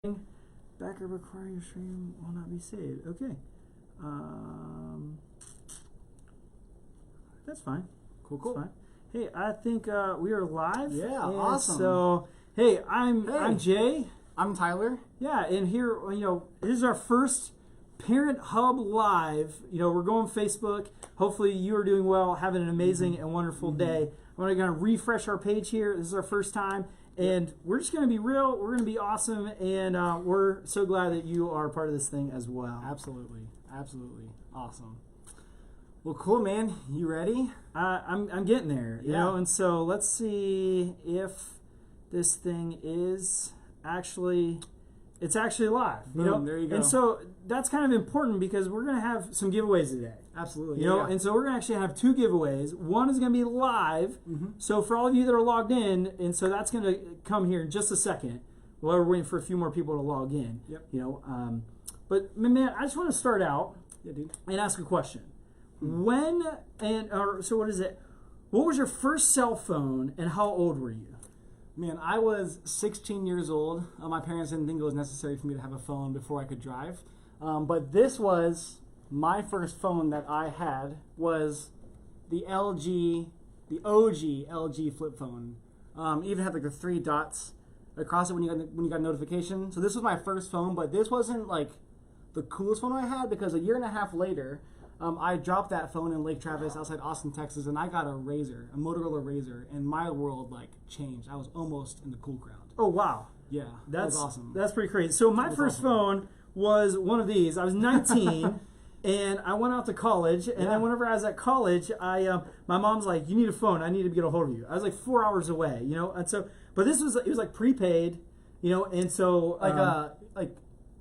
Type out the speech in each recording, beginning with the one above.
Backup requiring your stream will not be saved. Okay. That's fine. Cool. That's fine. Hey, I think we are live. Yeah, awesome. So, I'm Jay. I'm Tyler. Yeah, and here, this is our first ParentHub Live. We're going Facebook. Hopefully you are doing well, having an amazing and wonderful day. I'm going to refresh our page here. This is our first time. And we're just going to be real. We're going to be awesome. And we're so glad that you are part of this thing as well. Absolutely. Awesome. Well, cool, man. You ready? I'm getting there, you know. And so let's see if this thing is actually... It's actually live. Boom, there you go. And so that's kind of important because we're going to have some giveaways today. Absolutely. And so we're going to actually have two giveaways. One is going to be live. So for all of you that are logged in, and so that's going to come here in just a second while we're waiting for a few more people to log in. Yep. But man, I just want to start out and ask a question. What was your first cell phone and how old were you? Man, I was 16 years old. My parents didn't think it was necessary for me to have a phone before I could drive. But this was my first phone that I had was the OG LG flip phone. Even had like the 3 dots across it when you got a notification. So this was my first phone, but this wasn't like the coolest phone I had because a year and a half later, I dropped that phone in Lake Travis outside Austin, Texas, and I got a Motorola Razr, and my world changed. I was almost in the cool crowd. Oh, wow. Yeah, that was awesome. That's pretty crazy. So my first phone was one of these. I was 19, and I went out to college, and then whenever I was at college, my mom's like, you need a phone. I need to get a hold of you. I was like 4 hours away, and so, but it was like prepaid, and so.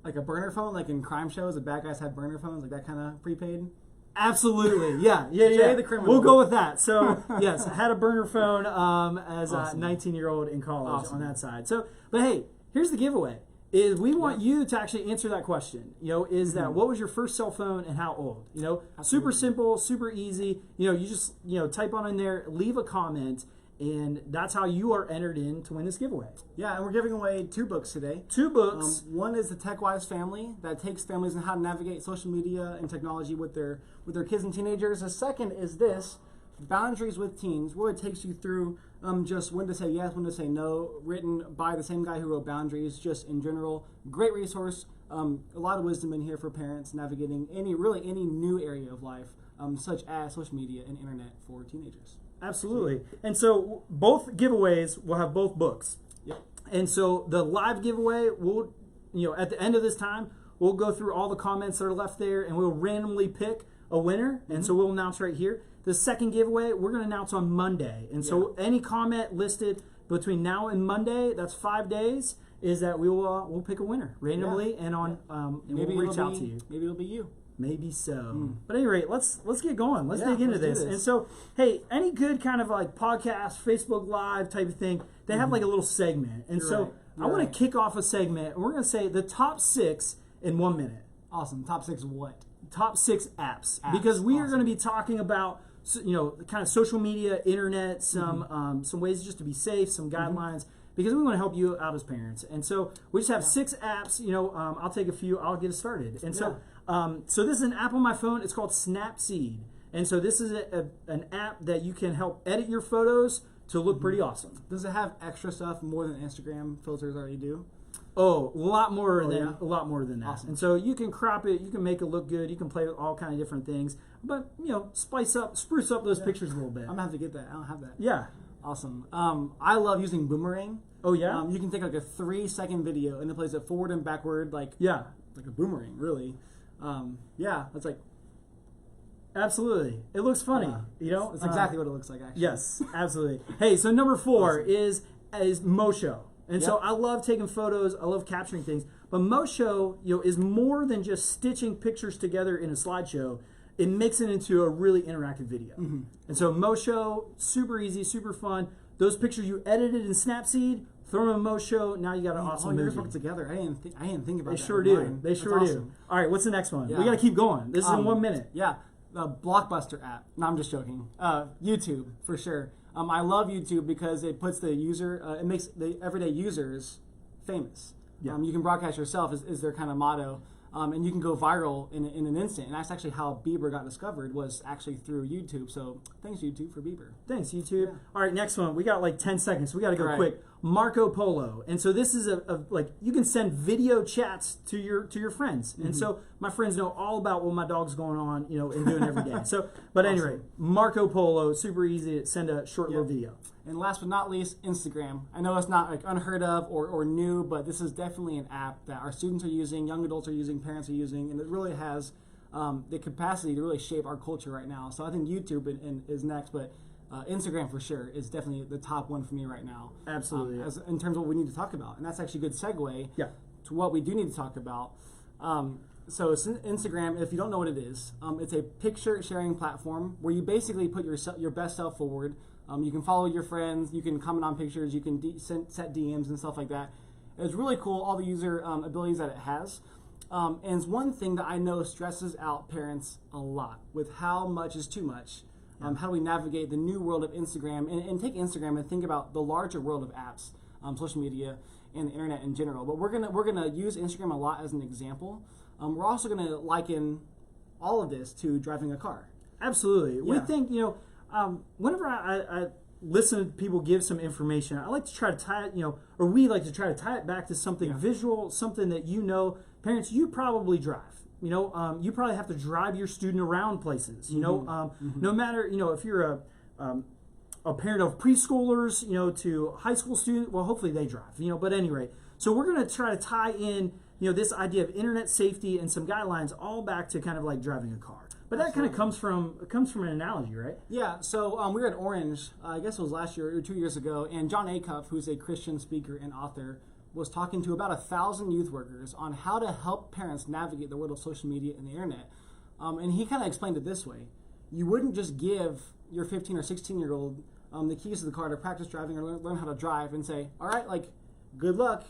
Like a burner phone, like in crime shows, the bad guys had burner phones, like that kind of prepaid. Absolutely, yeah. Jay the criminal. We'll go with that. So yes, I had a burner phone as a 19-year-old in college on that side. So, but hey, here's the giveaway: is we want you to actually answer that question. Is that what was your first cell phone and how old? Super simple, super easy. You just type on in there, leave a comment. And that's how you are entered in to win this giveaway. Yeah, and we're giving away 2 books today. 2 books. One is the TechWise Family that takes families on how to navigate social media and technology with their kids and teenagers. The second is this, Boundaries with Teens, where it takes you through just when to say yes, when to say no, written by the same guy who wrote Boundaries, just in general. Great resource. A lot of wisdom in here for parents navigating any new area of life, such as social media and internet for teenagers. Absolutely. And so both giveaways will have both books. Yep. And so the live giveaway, we'll, at the end of this time, we'll go through all the comments that are left there and we'll randomly pick a winner. And so we'll announce right here. The second giveaway, we're going to announce on Monday. And so any comment listed between now and Monday, that's 5 days, is that we'll pick a winner randomly and and we'll reach out to you. Maybe it'll be you. Maybe so. But at any rate, let's get going. Let's dig into this. And so, hey, any good kind of podcast, Facebook Live type of thing, they have like a little segment. And I want to kick off a segment. And we're going to say the top 6 in 1 minute. Awesome. Top 6 what? Top 6 apps. Because we are going to be talking about, kind of social media, internet, some ways just to be safe, some guidelines. Because we want to help you out as parents. And so we just have 6 apps. I'll take a few. I'll get it started. And so this is an app on my phone. It's called Snapseed. And so this is an app that you can help edit your photos to look pretty awesome. Does it have extra stuff more than Instagram filters already do? Oh, a lot more than that. Awesome. And so you can crop it, you can make it look good, you can play with all kind of different things. But, spruce up those pictures a little bit. I'm going to have to get that. I don't have that. Yeah. Awesome. I love using Boomerang. Oh, yeah? You can take like a 3-second video and it plays it forward and backward like a boomerang, really. That's like... Absolutely. It looks funny, It's exactly what it looks like, actually. Yes, absolutely. Hey, so number 4 is Mosho. And so I love taking photos, I love capturing things, but Mosho, is more than just stitching pictures together in a slideshow. It makes it into a really interactive video. And so Mosho, super easy, super fun. Those pictures you edited in Snapseed, throw them in Mosho, now you got an awesome movie. Put it together. I didn't think about that. They sure do. They sure do. All right, what's the next one? We got to keep going. This is in 1 minute. Yeah, the Blockbuster app. No, I'm just joking. YouTube, for sure. I love YouTube because it puts the user, it makes the everyday users famous. Yeah. You can broadcast yourself is their kind of motto. And you can go viral in an instant. And that's actually how Bieber got discovered, was actually through YouTube. So thanks, YouTube, for Bieber. Thanks, YouTube. Yeah. All right, next one. We got like 10 seconds. We got to go right. quick. Marco Polo. And so this is like you can send video chats to your friends. And so my friends know all about what my dog's going on, and doing every day. So, but awesome. anyway, Marco Polo, super easy to send a short little video. And last but not least, Instagram. I know it's not like unheard of or new, but this is definitely an app that our students are using, young adults are using, parents are using, and it really has the capacity to really shape our culture right now. So I think YouTube is next, but Instagram for sure is definitely the top one for me right now. Absolutely. In terms of what we need to talk about. And that's actually a good segue to what we do need to talk about. So Instagram, if you don't know what it is, it's a picture sharing platform where you basically put your best self forward. You can follow your friends, you can comment on pictures, you can set DMs and stuff like that. It's really cool, all the user abilities that it has. And it's one thing that I know stresses out parents a lot with how much is too much. How do we navigate the new world of Instagram and take Instagram and think about the larger world of apps, social media, and the internet in general. But we're gonna use Instagram a lot as an example. We're also gonna liken all of this to driving a car. Absolutely. We think, whenever I listen to people give some information, I like to try to tie it, or we like to try to tie it back to something visual, something that parents, you probably drive. You probably have to drive your student around places. No matter if you're a parent of preschoolers, to high school students. Well, hopefully they drive. But at any rate, so we're going to try to tie in this idea of internet safety and some guidelines all back to kind of like driving a car. But that kind of comes from an analogy, right? Yeah. So we were at Orange, I guess it was last year or 2 years ago, and John Acuff, who's a Christian speaker and author, was talking to about 1,000 youth workers on how to help parents navigate the world of social media and the internet. And he kind of explained it this way. You wouldn't just give your 15 or 16-year-old the keys to the car to practice driving or learn how to drive and say, all right, like, good luck.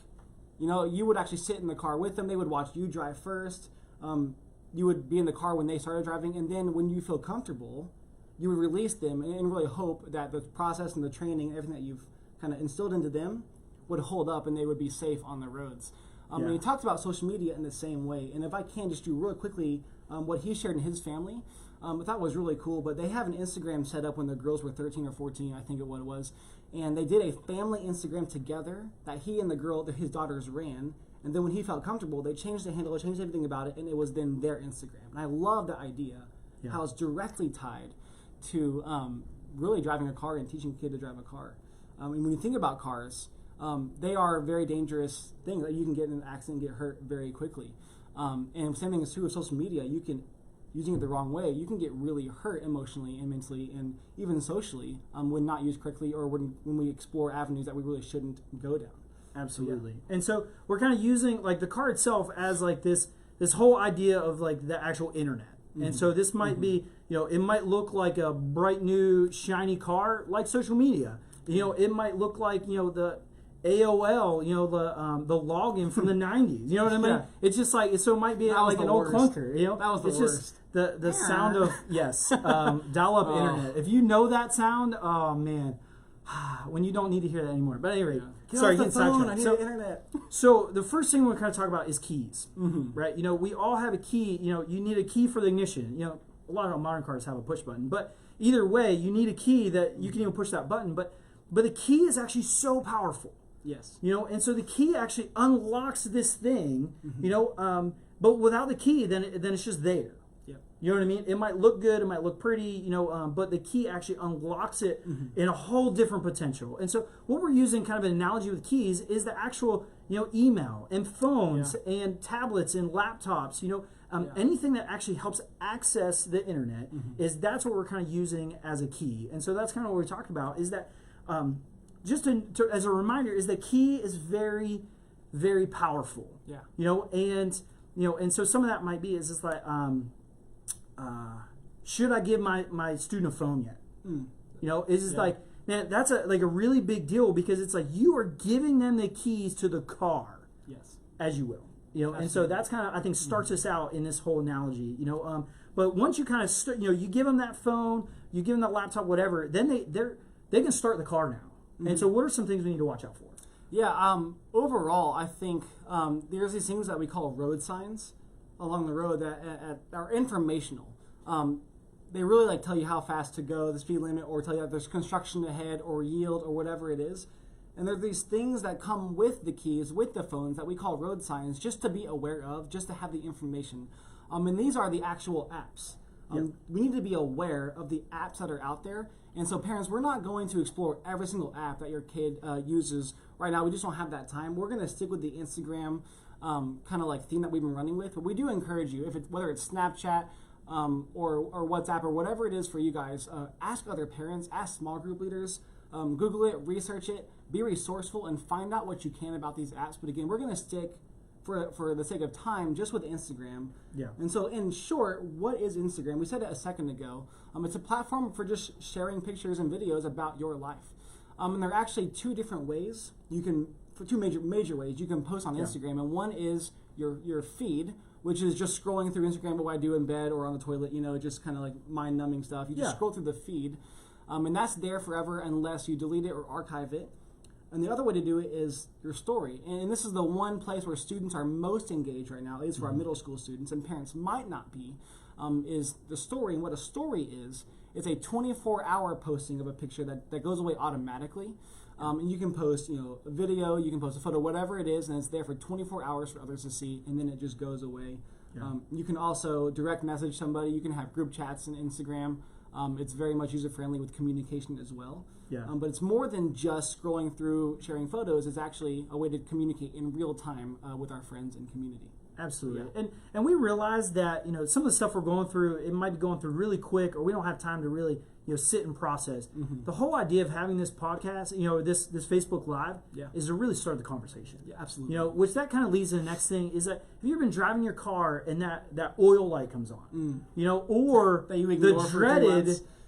You would actually sit in the car with them. They would watch you drive first. You would be in the car when they started driving. And then when you feel comfortable, you would release them and really hope that the process and the training, everything that you've kind of instilled into them would hold up and they would be safe on the roads. And he talked about social media in the same way. And if I can just do really quickly what he shared in his family, I thought was really cool. But they have an Instagram set up when the girls were 13 or 14, I think what it was. And they did a family Instagram together that he and his daughters ran. And then when he felt comfortable, they changed the handle, changed everything about it, and it was then their Instagram. And I love the idea, how it's directly tied to really driving a car and teaching a kid to drive a car. And when you think about cars, they are very dangerous things. Like you can get in an accident and get hurt very quickly. And same thing is true with social media. You can, using it the wrong way, you can get really hurt emotionally and mentally and even socially when not used correctly or when we explore avenues that we really shouldn't go down. Absolutely. And so we're kind of using like the car itself as like this whole idea of like the actual internet. And so this might be, it might look like a bright new shiny car like social media. It might look like, the AOL, the login from the 90s. You know what I mean? Yeah. It's just like, so it might be like an old clunker. That was the worst. Just the sound of, dial-up internet. If you know that sound, oh man, when you don't need to hear that anymore. But anyway, sorry, getting sidetracked. I need the internet. So the first thing we're going to talk about is keys, right? We all have a key. You need a key for the ignition. A lot of modern cars have a push button, but either way, you need a key that you can even push that button. But the key is actually so powerful. Yes. And so the key actually unlocks this thing. But without the key, then it's just there. You know what I mean? It might look good, it might look pretty, but the key actually unlocks it in a whole different potential. And so what we're using kind of an analogy with keys is the actual, email and phones and tablets and laptops, anything that actually helps access the internet that's what we're kind of using as a key. And so that's kind of what we're talking about is that just as a reminder is the key is very, very powerful. And so some of that might be is just like, should I give my student a phone yet? Is it like, man, that's a really big deal because it's like you are giving them the keys to the car, as you will, and so that's kind of I think starts us out in this whole analogy, But once you kind of you give them that phone, you give them that laptop, whatever, then they can start the car now. And so what are some things we need to watch out for? Yeah, overall, I think there's these things that we call road signs along the road that are informational. They really like tell you how fast to go, the speed limit, or tell you that there's construction ahead, or yield, or whatever it is. And there are these things that come with the keys, with the phones, that we call road signs, just to be aware of, just to have the information. And these are the actual apps. We need to be aware of the apps that are out there. And so parents, we're not going to explore every single app that your kid uses right now. We just don't have that time. We're going to stick with the Instagram kind of like theme that we've been running with. But we do encourage you, whether it's Snapchat or WhatsApp or whatever it is for you guys, ask other parents, ask small group leaders, Google it, research it, be resourceful, and find out what you can about these apps. But again, we're going to stick, for the sake of time, just with Instagram. Yeah. And so, in short, what is Instagram? We said it a second ago. It's a platform for just sharing pictures and videos about your life. And there are actually two different ways for two major ways you can post on Instagram. And one is your feed, which is just scrolling through Instagram, what I do in bed or on the toilet, just kind of like mind-numbing stuff. You just scroll through the feed, and that's there forever unless you delete it or archive it. And the other way to do it is your story. And this is the one place where students are most engaged right now, at least for our middle school students, and parents might not be, is the story. And what a story is, it's a 24-hour posting of a picture that goes away automatically. And you can post, a video, you can post a photo, whatever it is, and it's there for 24 hours for others to see, and then it just goes away. Yeah. You can also direct message somebody. You can have group chats in Instagram. It's very much user-friendly with communication as well. Yeah. But it's more than just scrolling through, sharing photos. It's actually a way to communicate in real time with our friends and community. Absolutely. Yeah. And we realize that, some of the stuff we're going through, it might be going through really quick, or we don't have time to really, sit and process. Mm-hmm. The whole idea of having this podcast, this Facebook Live, is to really start the conversation. Yeah, absolutely. Which that kind of leads to the next thing is that, have you ever been driving your car and that oil light comes on? Or that you ignore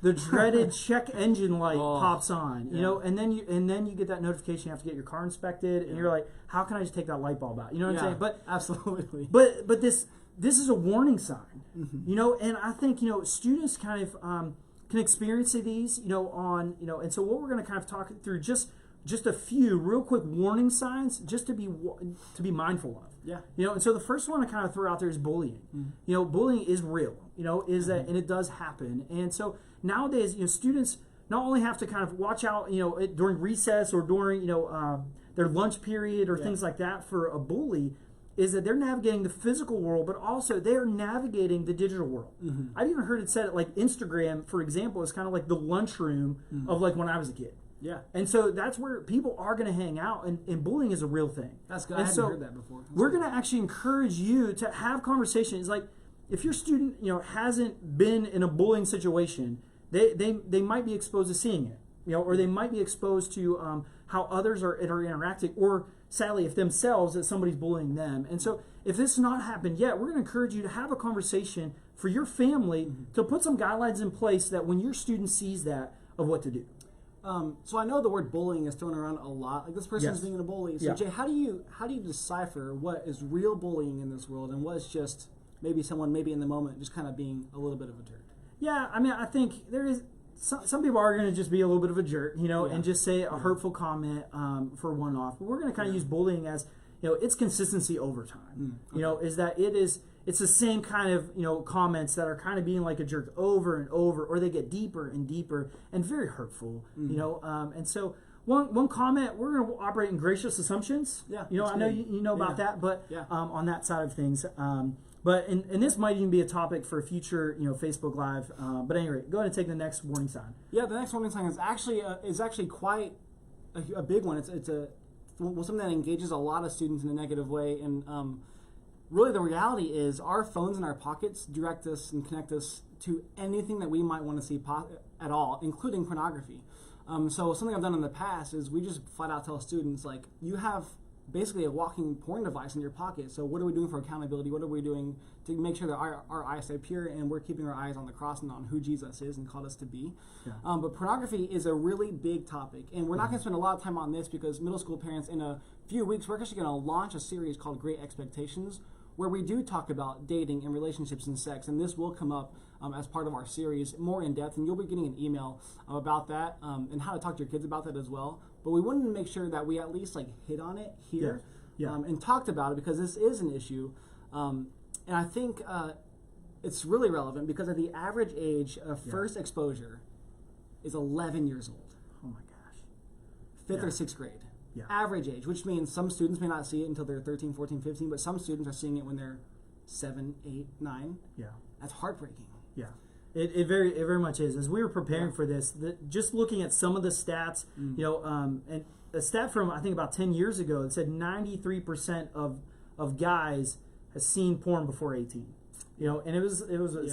the dreaded check engine light pops on, and then you get that notification you have to get your car inspected, and you're like, how can I just take that light bulb out? You know what I'm saying? But absolutely. But this is a warning sign, and I think students kind of can experience these, and so what we're going to kind of talk through just a few real quick warning signs just to be mindful of. Yeah. And so the first one to kind of throw out there is bullying. Bullying is real, that, and it does happen. And so nowadays, students not only have to kind of watch out, during recess or during, their lunch period or things like that for a bully, is that they're navigating the physical world, but also they're navigating the digital world. Mm-hmm. I've even heard it said, like Instagram, for example, is kind of like the lunchroom of like when I was a kid. Yeah. And so that's where people are going to hang out, and bullying is a real thing. That's good. I hadn't heard that before. We're going to actually encourage you to have conversations. Like, if your student, hasn't been in a bullying situation, they might be exposed to seeing it, or they might be exposed to how others are interacting, or sadly, if themselves, that somebody's bullying them. And so if this has not happened yet, we're going to encourage you to have a conversation for your family to put some guidelines in place that when your student sees that, of what to do. So I know the word bullying is thrown around a lot. Like, this person is being a bully. So Jay, how do you decipher what is real bullying in this world and what is just maybe someone in the moment just kind of being a little bit of a jerk? Yeah, I mean, I think there is some people are going to just be a little bit of a jerk, and just say a hurtful comment for one off. But we're going to kind of use bullying as, it's consistency over time. Is that it's the same kind of, comments that are kind of being like a jerk over and over, or they get deeper and deeper and very hurtful, and so one comment, we're going to operate in gracious assumptions. Yeah. I know you know about that, but on that side of things, but and this might even be a topic for a future, Facebook Live. But anyway, go ahead and take the next warning sign. Yeah, the next warning sign is actually quite a big one. It's something that engages a lot of students in a negative way, and really the reality is our phones in our pockets direct us and connect us to anything that we might want to see at all, including pornography. So something I've done in the past is we just flat out tell students, like, you have basically a walking porn device in your pocket. So what are we doing for accountability? What are we doing to make sure that our eyes stay pure and we're keeping our eyes on the cross and on who Jesus is and called us to be? Yeah. But pornography is a really big topic, and we're not going to spend a lot of time on this because middle school parents, in a few weeks, we're actually going to launch a series called Great Expectations, where we do talk about dating and relationships and sex, and this will come up as part of our series more in depth, and you'll be getting an email about that and how to talk to your kids about that as well. But we wanted to make sure that we at least like hit on it here and talked about it because this is an issue, and I think it's really relevant because of the average age of first exposure is 11 years old. Oh my gosh. 5th or 6th grade. Yeah. Average age, which means some students may not see it until they're 13, 14, 15, but some students are seeing it when they're 7, 8, 9. Yeah. That's heartbreaking. Yeah. It very much is. As we were preparing for this, just looking at some of the stats, you know, and a stat from I think about 10 years ago that said 93% of guys has seen porn before 18. You know, and it was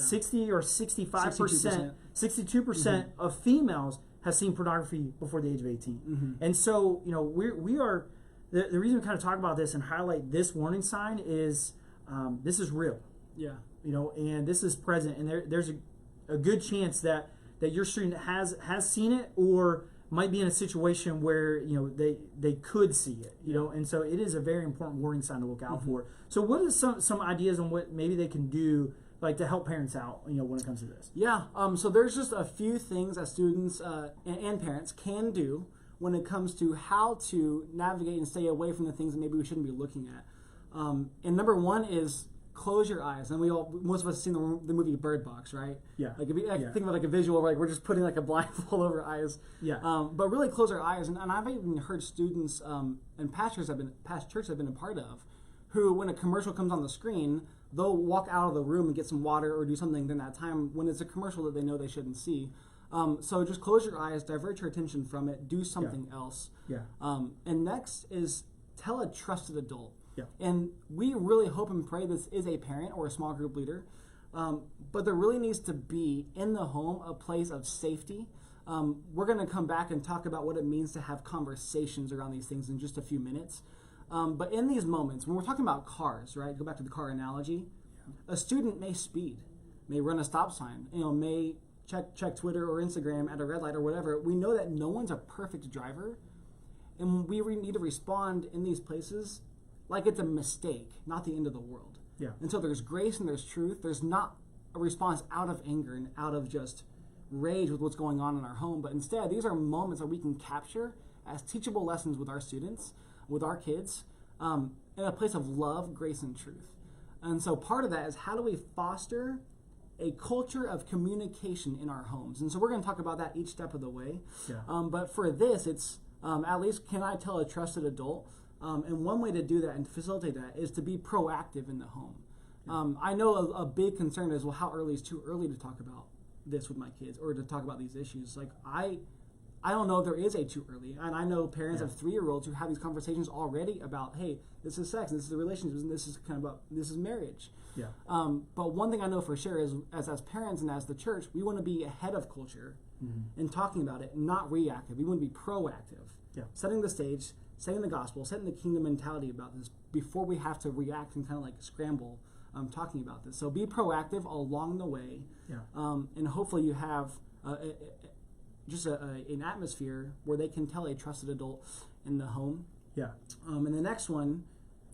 60 or 65%, 62% of females have seen pornography before the age of 18. And so, you know, we are the reason we kind of talk about this and highlight this warning sign is this is real. Yeah. You know, and this is present, and there's a good chance that your student has seen it or might be in a situation where, you know, they could see it, you know, and so it is a very important warning sign to look out for. So what is some ideas on what maybe they can do, like to help parents out, you know, when it comes to this? Yeah, so there's just a few things that students and parents can do when it comes to how to navigate and stay away from the things that maybe we shouldn't be looking at. And number one is close your eyes. And most of us have seen the movie Bird Box, right? Yeah. Like think of like a visual where like we're just putting like a blindfold over our eyes. Yeah. But really close our eyes. And I've even heard students and past churches I've been a part of, who when a commercial comes on the screen, they'll walk out of the room and get some water or do something during that time when it's a commercial that they know they shouldn't see. So just close your eyes, divert your attention from it, do something else. Yeah. And next is tell a trusted adult. Yeah. And we really hope and pray this is a parent or a small group leader. But there really needs to be in the home a place of safety. We're going to come back and talk about what it means to have conversations around these things in just a few minutes. But in these moments, when we're talking about cars, right, go back to the car analogy, a student may speed, may run a stop sign, you know, may check Twitter or Instagram at a red light or whatever. We know that no one's a perfect driver, and we need to respond in these places like it's a mistake, not the end of the world. Yeah. And so there's grace and there's truth. There's not a response out of anger and out of just rage with what's going on in our home, but instead these are moments that we can capture as teachable lessons with our students, with our kids, in a place of love, grace, and truth. And so part of that is how do we foster a culture of communication in our homes? And so we're going to talk about that each step of the way. Yeah. But for this, it's at least can I tell a trusted adult? And one way to do that and to facilitate that is to be proactive in the home. I know a big concern is, well, how early is too early to talk about this with my kids or to talk about these issues? Like, I don't know if there is a too early. And I know parents of 3-year-olds who have these conversations already about, hey, this is sex, and this is a relationship, and this is kind of about, this is marriage. Yeah. But one thing I know for sure is, as parents and as the church, we want to be ahead of culture in talking about it, not reactive. We want to be proactive. Yeah. Setting the stage, setting the gospel, setting the kingdom mentality about this before we have to react and kind of like scramble talking about this. So be proactive along the way. Yeah. And hopefully you have an atmosphere where they can tell a trusted adult in the home. Yeah. And the next one,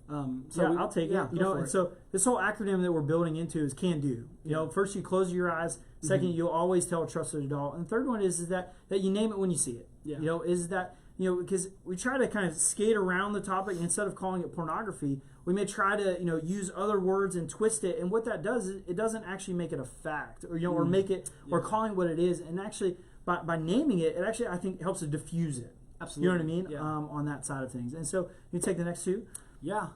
I'll take it. You know, and so this whole acronym that we're building into is can do. You know, first you close your eyes. Second, you'll always tell a trusted adult. And the third one is that you name it when you see it. Yeah. You know, is that, you know, because we try to kind of skate around the topic. Instead of calling it pornography, we may try to, you know, use other words and twist it. And what that does is it doesn't actually make it a fact, or, you know, or make it, or calling what it is. And actually, by naming it, it actually, I think, helps to diffuse it. Absolutely. You know what I mean? Yeah. On that side of things. And so you take the next two. Yeah.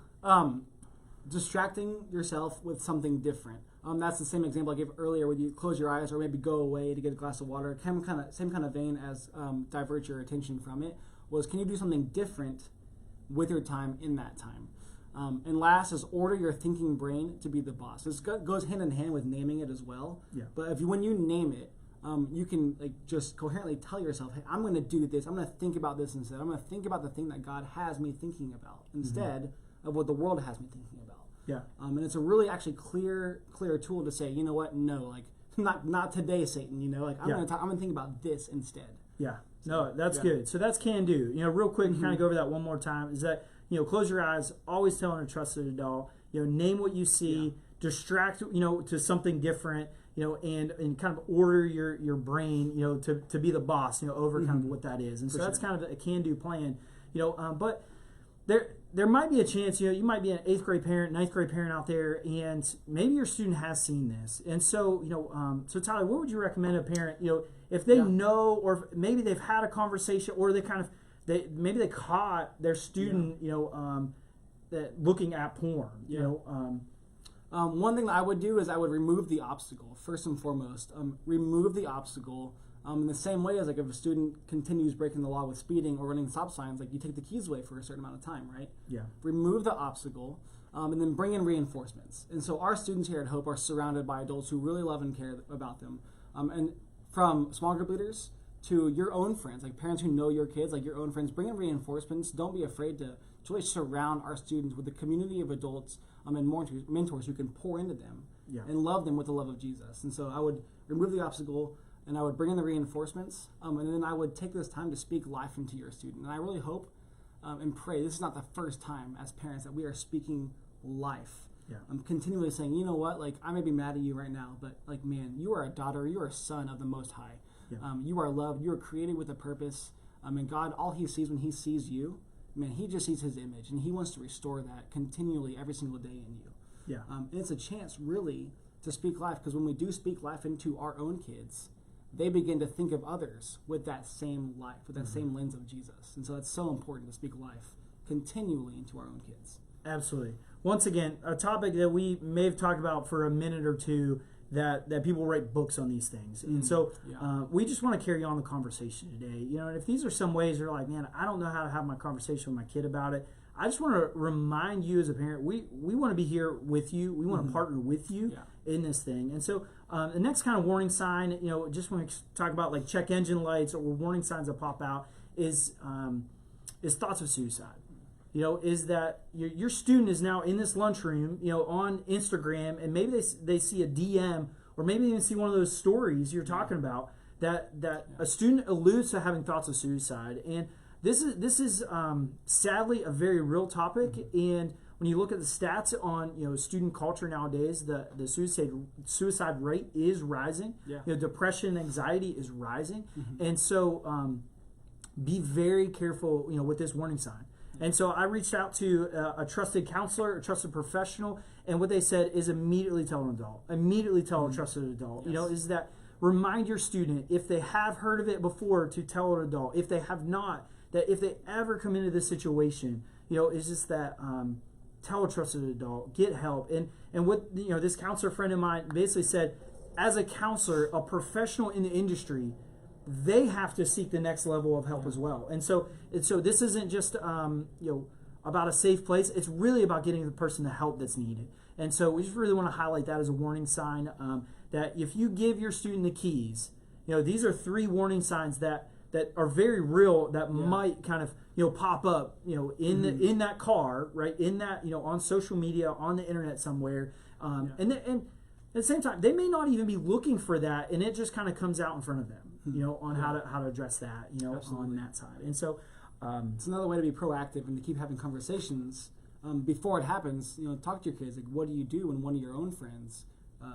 Distracting yourself with something different. That's the same example I gave earlier where you close your eyes or maybe go away to get a glass of water. Same kind of vein as divert your attention from it. Was can you do something different with your time in that time? And last is order your thinking brain to be the boss. This goes hand in hand with naming it as well. Yeah. But when you name it, you can like just coherently tell yourself, hey, I'm going to do this. I'm going to think about this instead. I'm going to think about the thing that God has me thinking about instead of what the world has me thinking about. Yeah. And it's a really actually clear tool to say, you know what? No, like not today, Satan. You know, like I'm going to think about this instead. Yeah. No, that's good. So that's can do. You know, real quick, kind of go over that one more time. Is that, you know, close your eyes, always telling a trusted adult. name what you see, distract, to something different, and kind of order your brain, to be the boss, over kind of what that is. And so that's kind of a can-do plan, but there might be a chance, you might be an 8th grade parent, 9th grade parent out there, and maybe your student has seen this. And so, so Tyler, what would you recommend a parent, if they know, or if maybe they've had a conversation, or maybe they caught their student, looking at porn, one thing that I would do is I would remove the obstacle, first and foremost. Remove the obstacle. In the same way as if a student continues breaking the law with speeding or running stop signs, you take the keys away for a certain amount of time, right? Yeah. Remove the obstacle, and then bring in reinforcements. And so our students here at Hope are surrounded by adults who really love and care about them. And from small group leaders to your own friends, parents who know your kids, your own friends, bring in reinforcements. Don't be afraid to really surround our students with a community of adults and mentors who can pour into them and love them with the love of Jesus. And so I would remove the obstacle, and I would bring in the reinforcements, and then I would take this time to speak life into your student. And I really hope and pray, this is not the first time as parents that we are speaking life. Yeah. I'm continually saying, you know what, I may be mad at you right now, but man, you are a daughter, you are a son of the Most High. Yeah. You are loved, you are created with a purpose. And God, all he sees when he sees you, man, he just sees his image, and he wants to restore that continually every single day in you. Yeah. And it's a chance really to speak life, because when we do speak life into our own kids, they begin to think of others with that same life, with that same lens of Jesus. And so it's so important to speak life continually into our own kids. Absolutely. Once again, a topic that we may have talked about for a minute or two, that people write books on these things. And so we just want to carry on the conversation today. And if these are some ways you're like, man, I don't know how to have my conversation with my kid about it, I just want to remind you as a parent, we want to be here with you. We want to partner with you in this thing. And so the next kind of warning sign, just when we talk about check engine lights or warning signs that pop out, is thoughts of suicide. Is that your student is now in this lunchroom, on Instagram, and maybe they see a DM, or maybe they even see one of those stories you're talking about, that a student alludes to having thoughts of suicide. And this is sadly a very real topic. And when you look at the stats on student culture nowadays, the suicide rate is rising. Yeah. Depression and anxiety is rising. And so be very careful with this warning sign. And so I reached out to a trusted counselor, a trusted professional, and what they said is immediately tell an adult. Immediately tell a trusted adult. Yes. Is that remind your student, if they have heard of it before, to tell an adult. If they have not, that if they ever come into this situation, is just that tell a trusted adult, get help. And what this counselor friend of mine basically said, as a counselor, a professional in the industry, they have to seek the next level of help as well. And so this isn't just about a safe place. It's really about getting the person the help that's needed. And so we just really want to highlight that as a warning sign, that if you give your student the keys, these are 3 warning signs that are very real, that might kind of pop up in that car, right, in that on social media, on the internet somewhere, and at the same time they may not even be looking for that, and it just kind of comes out in front of them. On how to address that, on that side. And so it's another way to be proactive and to keep having conversations before it happens. Talk to your kids. What do you do when one of your own friends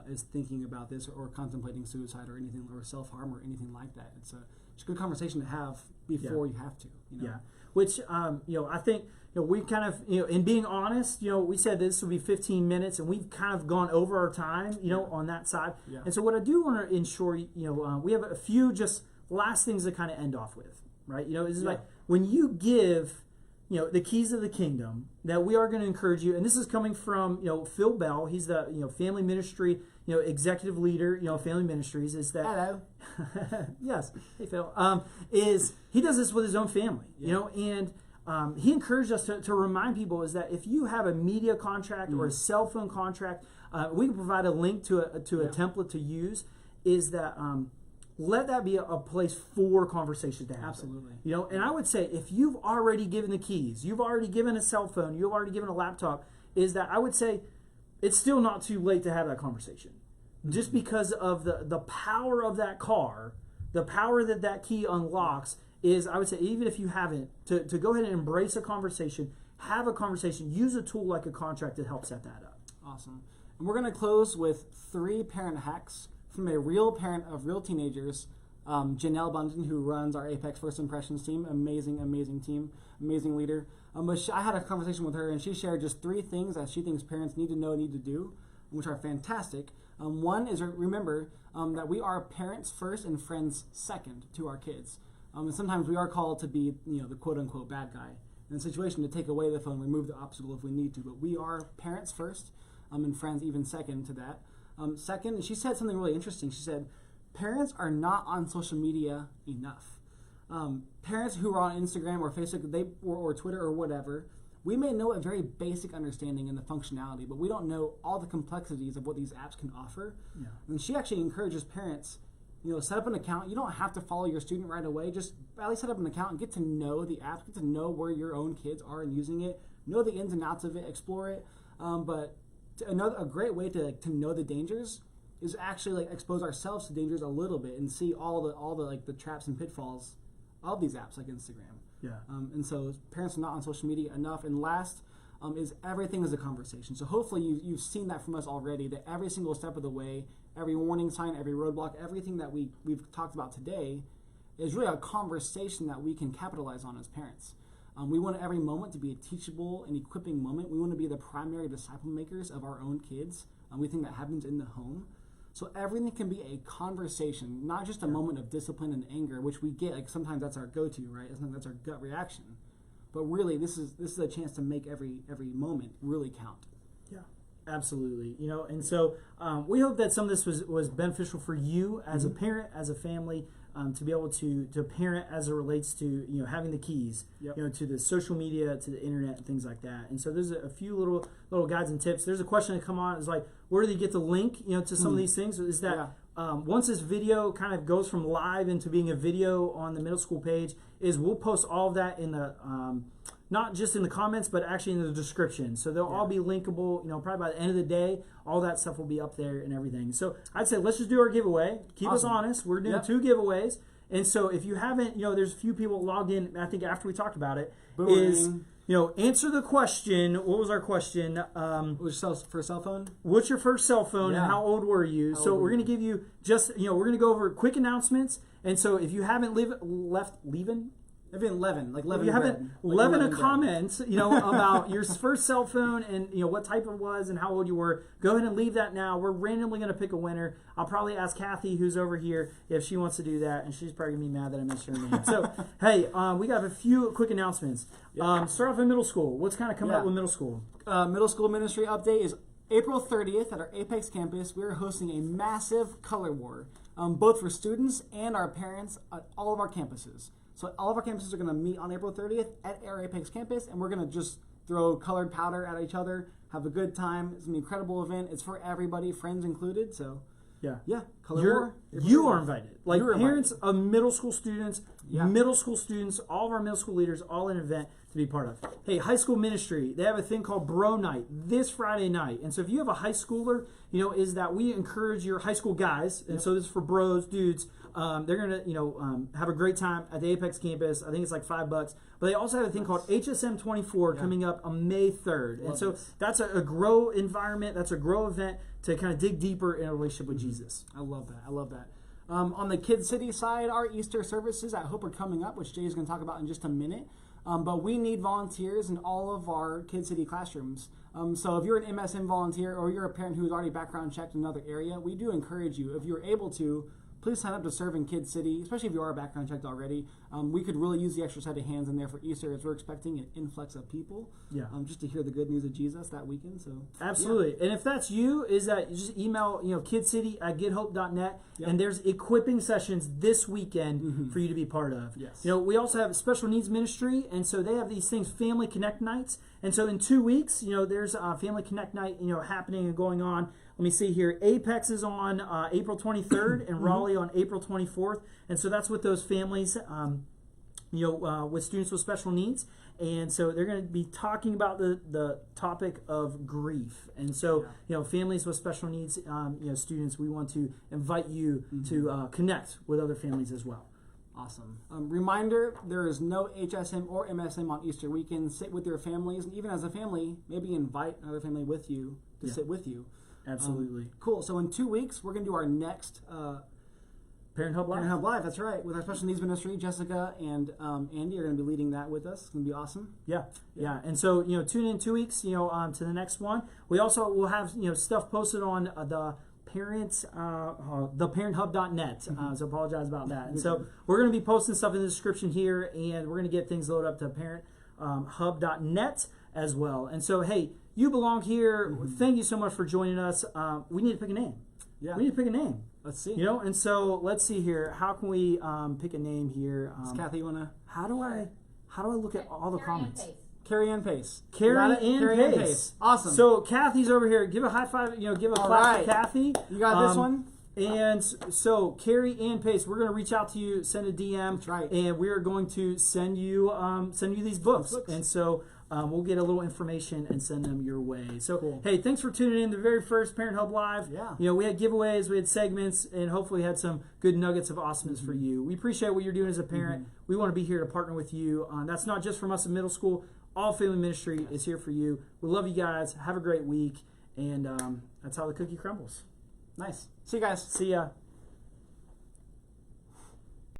is thinking about this or contemplating suicide or anything, or self-harm or anything like that? It's a good conversation to have before you have to. Yeah. Which I think we kind of in being honest, we said this would be 15 minutes, and we've kind of gone over our time, on that side. Yeah. And so what I do want to ensure, we have a few just last things to kind of end off with, right? Is like when you give, the keys of the kingdom, that we are going to encourage you, and this is coming from Phil Bell. He's the family ministry executive leader, Family Ministries. Is that hello? Yes, hey Phil. Is he does this with his own family, and. He encouraged us to remind people is that if you have a media contract or a cell phone contract, we can provide a link to a template to use. Is that let that be a place for conversations to happen. Absolutely. And I would say if you've already given the keys, you've already given a cell phone, you've already given a laptop, is that I would say it's still not too late to have that conversation. Just because of the power of that car, the power that key unlocks. Is I would say, even if you haven't, to go ahead and embrace a conversation, have a conversation, use a tool like a contract that helps set that up. Awesome. And we're going to close with 3 parent hacks from a real parent of real teenagers, Janelle Bunton, who runs our Apex First Impressions team. Amazing, amazing team, amazing leader. But I had a conversation with her, and she shared just 3 things that she thinks parents need to know, need to do, which are fantastic. One is, remember that we are parents first and friends second to our kids. And sometimes we are called to be, the quote-unquote bad guy in a situation, to take away the phone, remove the obstacle if we need to. But we are parents first and friends even second to that. Second, she said something really interesting. She said, parents are not on social media enough. Parents who are on Instagram or Facebook or Twitter or whatever, we may know a very basic understanding in the functionality, but we don't know all the complexities of what these apps can offer. Yeah. And she actually encourages parents, set up an account. You don't have to follow your student right away. Just at least set up an account and get to know the apps, get to know where your own kids are and using it, know the ins and outs of it, explore it. But a great way to know the dangers is actually expose ourselves to dangers a little bit and see all the traps and pitfalls of these apps like Instagram. Yeah. And so parents are not on social media enough. And last is everything is a conversation. So hopefully you've seen that from us already, that every single step of the way, every warning sign, every roadblock, everything that we've talked about today is really a conversation that we can capitalize on as parents. We want every moment to be a teachable and equipping moment. We want to be the primary disciple makers of our own kids. We think that happens in the home. So everything can be a conversation, not just a moment of discipline and anger, which we get. Sometimes that's our go-to, right? Sometimes that's our gut reaction. But really, this is a chance to make every moment really count. Yeah, absolutely. And so we hope that some of this was beneficial for you as a parent, as a family, to be able to parent as it relates to having the keys, to the social media, to the internet, and things like that. And so there's a few little guides and tips. There's a question that come on. It's like, where do they get the link? To some of these things. Is that once this video kind of goes from live into being a video on the middle school page, we'll post all of that in the not just in the comments, but actually in the description. So they'll all be linkable. Probably by the end of the day, all that stuff will be up there and everything. So I'd say let's just do our giveaway. Keep us honest. We're doing 2 giveaways. And so if you haven't, there's a few people logged in, I think after we talked about it, answer the question. What was our question? For a cell phone? What's your first cell phone and how old were you? We're going to give you we're going to go over quick announcements. And so if you haven't Maybe 11, like 11. If you haven't 11 a comment, about your first cell phone and what type it was and how old you were, go ahead and leave that now. We're randomly going to pick a winner. I'll probably ask Kathy, who's over here, if she wants to do that, and she's probably going to be mad that I missed her name. So, hey, we got a few quick announcements. Start off in middle school. What's kind of coming up with middle school? Middle school ministry update is April 30th at our Apex campus. We're hosting a massive color war, both for students and our parents at all of our campuses. So all of our campuses are going to meet on April 30th at our Apex campus, and we're going to just throw colored powder at each other, have a good time. It's an incredible event. It's for everybody, friends included. So, color war. You are invited. Like parents of middle school students, all of our middle school leaders, all in an event to be part of. Hey, high school ministry, they have a thing called Bro Night this Friday night. And so if you have a high schooler, is that we encourage your high school guys, and so this is for bros, dudes, they're going to, have a great time at the Apex campus. I think it's like $5. But they also have a thing called HSM 24 coming up on May 3rd. And so that's a grow environment. That's a grow event to kind of dig deeper in a relationship with Jesus. I love that. On the Kid City side, our Easter services at Hope are coming up, which Jay is going to talk about in just a minute. But we need volunteers in all of our Kid City classrooms. So if you're an MSM volunteer or you're a parent who's already background checked in another area, we do encourage you, if you're able to, please sign up to serve in Kid City, especially if you are background checked already. We could really use the extra set of hands in there for Easter, as we're expecting an influx of people. Just to hear the good news of Jesus that weekend. So absolutely. And if that's you, is that you just email kidcity@gethope.net, and there's equipping sessions this weekend for you to be part of. We also have special needs ministry, and so they have these things, Family Connect nights. And so in 2 weeks, there's a Family Connect night, happening and going on. Let me see here. Apex is on April 23rd and Raleigh on April 24th. And so that's with those families, with students with special needs. And so they're going to be talking about the topic of grief. And so, families with special needs, students, we want to invite you to connect with other families as well. Awesome. Reminder, there is no HSM or MSM on Easter weekend. Sit with your families, and even as a family, maybe invite another family with you to sit with you. Absolutely. Cool. So in 2 weeks, we're going to do our next ParentHub Live. ParentHub Live, that's right. With our special needs ministry, Jessica and Andy are going to be leading that with us. It's going to be awesome. Yeah. And so, tune in 2 weeks, to the next one. We also will have, stuff posted on the ParentHub.net. So apologize about that. And so we're going to be posting stuff in the description here, and we're going to get things loaded up to ParentHub.net as well. And so, hey, you belong here. Thank you so much for joining us. We need to pick a name. Yeah. We need to pick a name. Let's see. And so let's see here. How can we pick a name here? Kathy, you wanna? How do I look at all the comments? Carrie Ann Pace. Carrie Ann Ann Pace. Awesome. So Kathy's over here. Give a high five. Give a clap to Kathy. You got this one. And so Carrie Ann Pace, we're going to reach out to you, send a DM. That's right. And we are going to send you these books. And so we'll get a little information and send them your way. So, cool. Hey, thanks for tuning in to the very first ParentHub Live. Yeah. We had giveaways, we had segments, and hopefully had some good nuggets of awesomeness for you. We appreciate what you're doing as a parent. We want to be here to partner with you. That's not just from us in middle school. All Family Ministry is here for you. We love you guys. Have a great week. And that's how the cookie crumbles. Nice. See you guys. See ya.